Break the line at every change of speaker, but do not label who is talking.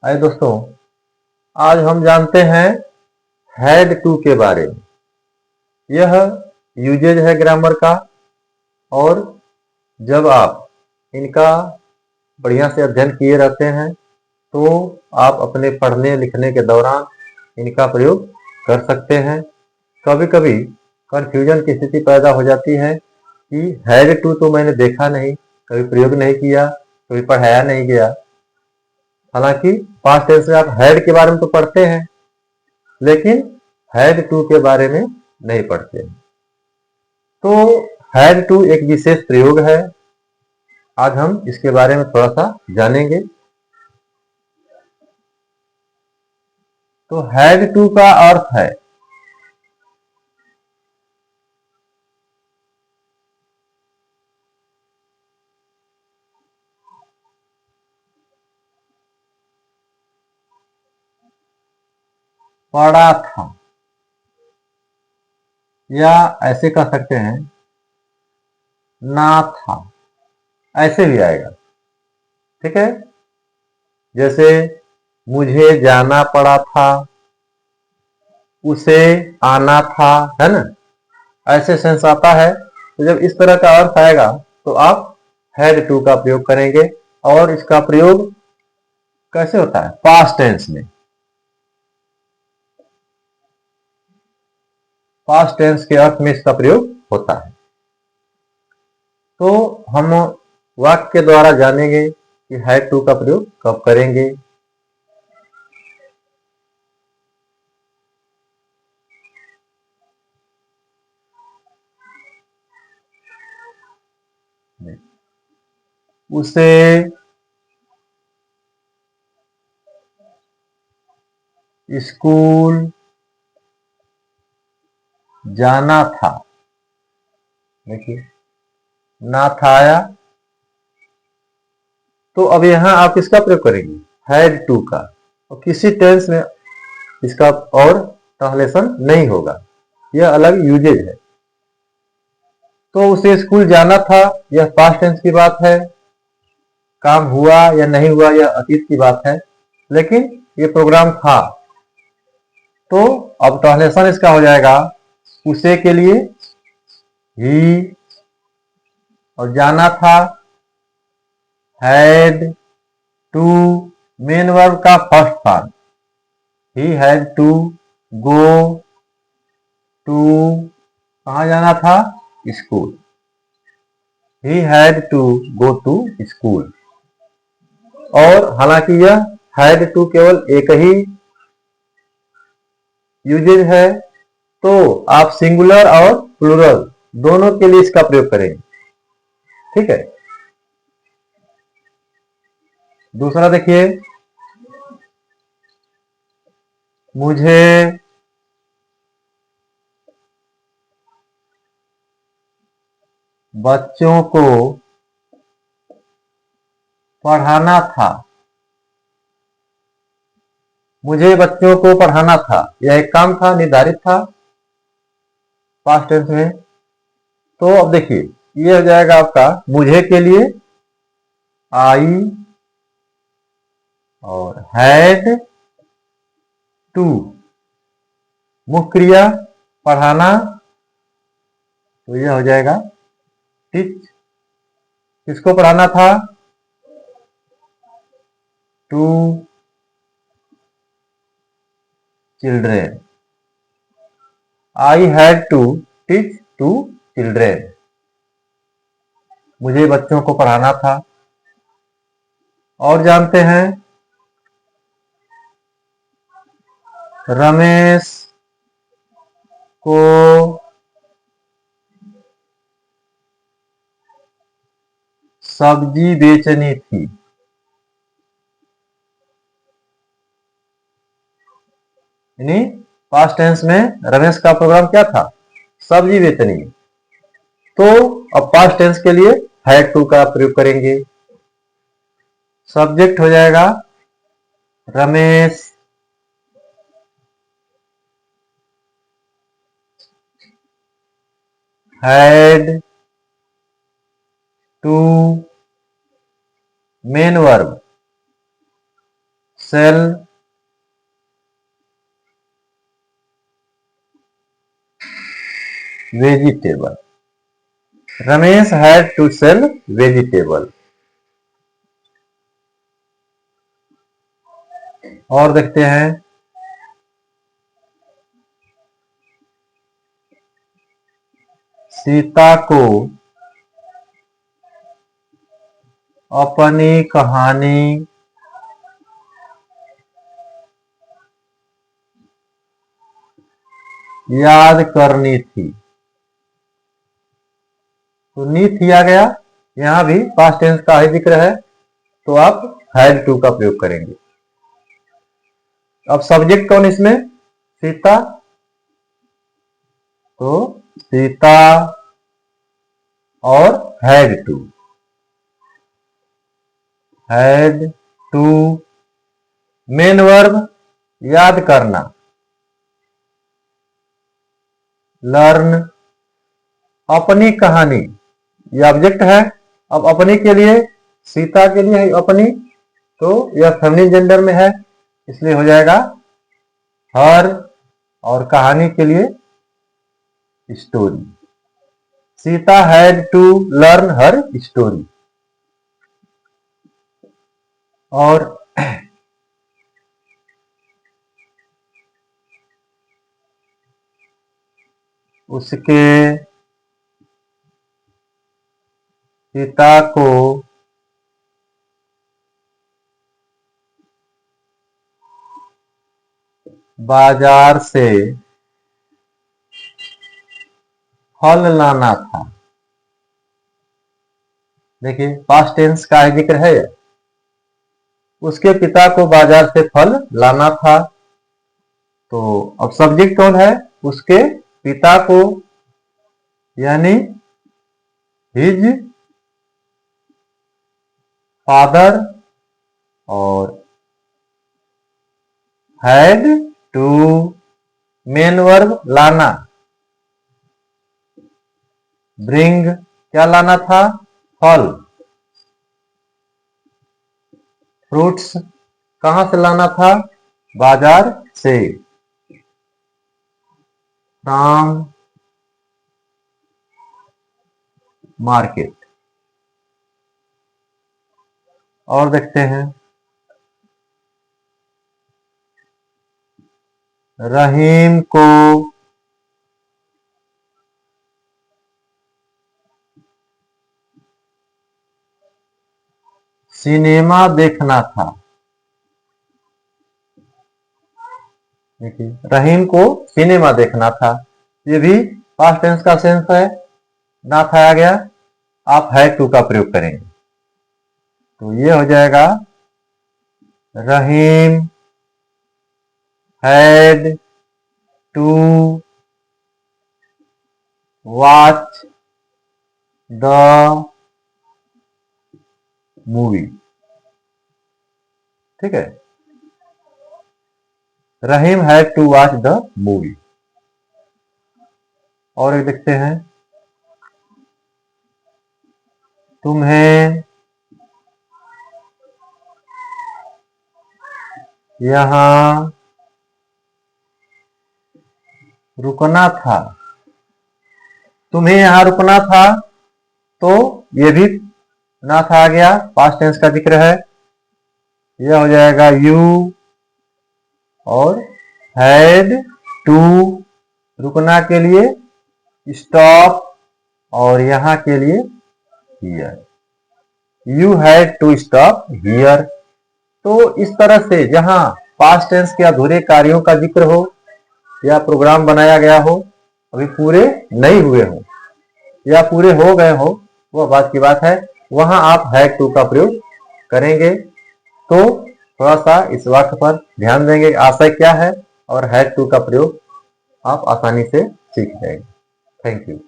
आइए दोस्तों, आज हम जानते हैं हैड टू के बारे में। यह यूजेज है ग्रामर का, और जब आप इनका बढ़िया से अध्ययन किए रहते हैं तो आप अपने पढ़ने लिखने के दौरान इनका प्रयोग कर सकते हैं। कभी कभी कंफ्यूजन की स्थिति पैदा हो जाती है कि हैड टू तो मैंने देखा नहीं, कभी प्रयोग नहीं किया, कभी पढ़ाया नहीं गया। हालांकि पास्ट टेंस में आप हैड के बारे में तो पढ़ते हैं, लेकिन हैड टू के बारे में नहीं पढ़ते हैं। तो हैड टू एक विशेष प्रयोग है। आज हम इसके बारे में थोड़ा सा जानेंगे। तो हैड टू का अर्थ है पढ़ा था, या ऐसे कह सकते हैं ना था, ऐसे भी आएगा। ठीक है, जैसे मुझे जाना पड़ा था, उसे आना था, है ना। ऐसे सेंस आता है। तो जब इस तरह का अर्थ आएगा तो आप हैड टू का प्रयोग करेंगे। और इसका प्रयोग कैसे होता है? पास्ट टेंस में। पास्ट टेंस के अर्थ में इसका प्रयोग होता है। तो हम वाक्य के द्वारा जानेंगे कि हैड टू का प्रयोग कब करेंगे। उसे स्कूल जाना था। देखिए, ना था आया, तो अब यहां आप इसका प्रयोग करेंगे हैड टू का, और किसी टेंस में इसका और ट्रांसलेशन नहीं होगा। यह अलग यूजेज है। तो उसे स्कूल जाना था, यह पास्ट टेंस की बात है। काम हुआ या नहीं हुआ यह अतीत की बात है, लेकिन ये प्रोग्राम था। तो अब ट्रांसलेशन इसका हो जाएगा उसे के लिए ही, और जाना था हैड टू, मेन वर्ब का first form. He had to go to, कहा जाना था? School. He had to go to school. और हालांकि यह हैड टू केवल एक ही यूजेज है, तो आप सिंगुलर और प्लूरल दोनों के लिए इसका प्रयोग करेंगे। ठीक है। दूसरा देखिए, मुझे बच्चों को पढ़ाना था। मुझे बच्चों को पढ़ाना था, यह एक काम था, निर्धारित था पास्ट टेंस में। तो अब देखिए, ये हो जाएगा आपका मुझे के लिए आई, और हैड टू मुख्य क्रिया पढ़ाना, तो यह हो जाएगा टीच। किसको पढ़ाना था? To children. I had to teach to children. मुझे बच्चों को पढ़ाना था। और जानते हैं, रमेश को सब्जी बेचनी थी। यानी पास्ट टेंस में रमेश का प्रोग्राम क्या था? सब्जी बेचनी। तो अब पास्ट टेंस के लिए हैड टू का प्रयोग करेंगे। सब्जेक्ट हो जाएगा Ramesh, had to, main verb sell vegetable. Ramesh had to sell vegetable. और देखते हैं, सीता को अपनी कहानी याद करनी थी। तो नी थी आ गया, यहां भी पास्ट टेंस का ही जिक्र है, तो आप हैड टू का प्रयोग करेंगे। अब सब्जेक्ट कौन इसमें? सीता। तो सीता और had to. Had to main verb याद करना, लर्न अपनी कहानी, यह ऑब्जेक्ट है। अब अपनी के लिए, सीता के लिए है अपनी, तो यह फेमिनिन जेंडर में है, इसलिए हो जाएगा हर, और कहानी के लिए story. Sita had to learn her story. और उसके पिता को बाजार से फल लाना था। देखिए पास्ट टेंस का जिक्र है, उसके पिता को बाजार से फल लाना था। तो अब सब्जेक्ट कौन है? उसके पिता को, यानी हिज फादर, और हैड टू मेन वर्ब लाना, ब्रिंग क्या लाना था? फल, फ्रूट्स कहां से लाना था? बाजार से, फ्रॉम मार्केट। और देखते हैं, रहीम को सिनेमा देखना था। देखिए रहीम को सिनेमा देखना था, ये भी पास्ट टेंस का सेंस है, ना था आ गया, आप हैड टू का प्रयोग करेंगे। तो ये हो जाएगा Rahim had to watch the movie. ठीक है, Rahim had to watch the movie. और एक देखते हैं, तुम्हें यहां रुकना था। तुम्हें यहां रुकना था, तो ये भी ना था आ गया, पास्ट टेंस का जिक्र है, यह हो जाएगा यू, और हैड टू रुकना के लिए स्टॉप, और यहां के लिए here, you had to stop here. तो इस तरह से जहां पास्ट टेंस के अधूरे कार्यों का जिक्र हो या प्रोग्राम बनाया गया हो, अभी पूरे नहीं हुए हो या पूरे हो गए हो, वह बात की बात है, वहां आप हैड टू का प्रयोग करेंगे। तो थोड़ा सा इस वाक्य पर ध्यान देंगे, आशय क्या है, और हैड टू का प्रयोग आप आसानी से सीख जाएंगे। Thank you.